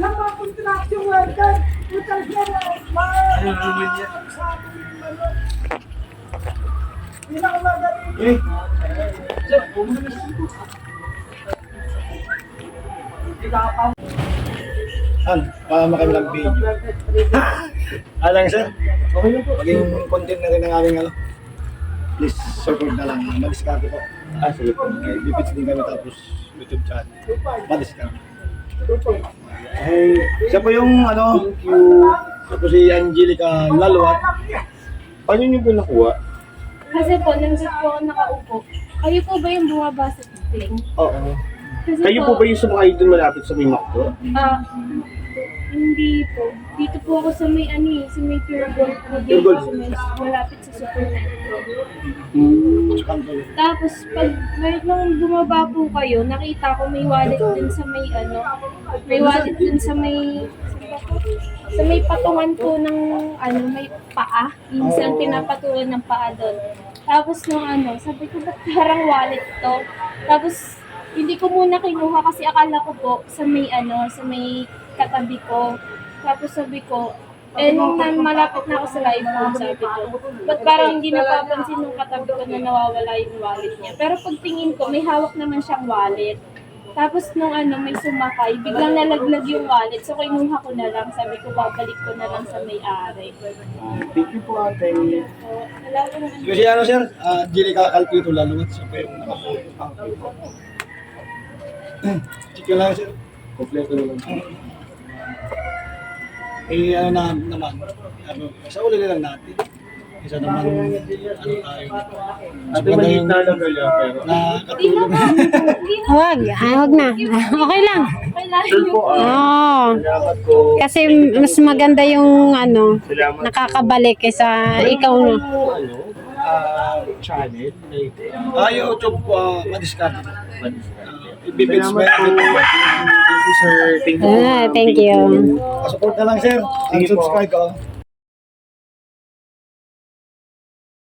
Sa mga construction worker, total sir, Ano naman yan? pinakamagaling. Eh, sir, An, kami ng video. Alang sir, okay lang po. maging content na rin ng aming ano. Please support na lang, madiskarte po. Sige po. Okay, bibits din kami tapos YouTube channel. Madiskarte. Ay, Siya po yung ano, siya po si Angelica Laluat. paano niyo po nakuha? Kasi po, nandun po ako nakaupo. Kayo po ba yung bumaba sa tiling? Oo. Kasi Kayo po ba yung sumakay doon malapit sa may McDo? Hindi po. Dito po ako sa may sa may Pure Gold po Pure dito, Gold. sa may malapit sa Supermetro. Kanto. Tapos, pag nung bumaba po kayo, nakita ko may wallet dun sa may may wallet dun sa may, sa may patungan po ng may paa. Minsan pinapatulan ng paa doon. Tapos nung sabi ko, ba't parang wallet to? Tapos, hindi ko muna kinuha kasi akala ko po sa may sa may katabi ko. Tapos sabi ko, nung malapit na ako sa live phone, sabi ko, ba't parang hindi napapansin nung katabi ko na nawawala yung wallet niya. Pero pagtingin ko, may hawak naman siyang wallet. Tapos nung may sumakay, biglang nalaglag yung wallet. So kinuha ko na lang, sabi ko, babalik ko na lang sa may-ari. Thank you po ate. So, wala ko naman. Kasi ano sir, Angelica Calpito Laluat. Siya po yung nakapo. Chika lang sir. Kompleto naman. Eh ano naman, sa uli na lang natin. Isa naman, tayo. Ate, maliit na lang kaya pero. Nakatulong. Huwag na. Okay lang. Kailangan Sure po Oo. salamat po. Kasi mas maganda yung Salamat nakakabalik kaysa ikaw no. Channel. YouTube po, madiskarte po. Ibibits Salamat ba po. yan? Thank you sir. Thank you. Thank you. Support na lang sir. Sige po. Subscribe ka.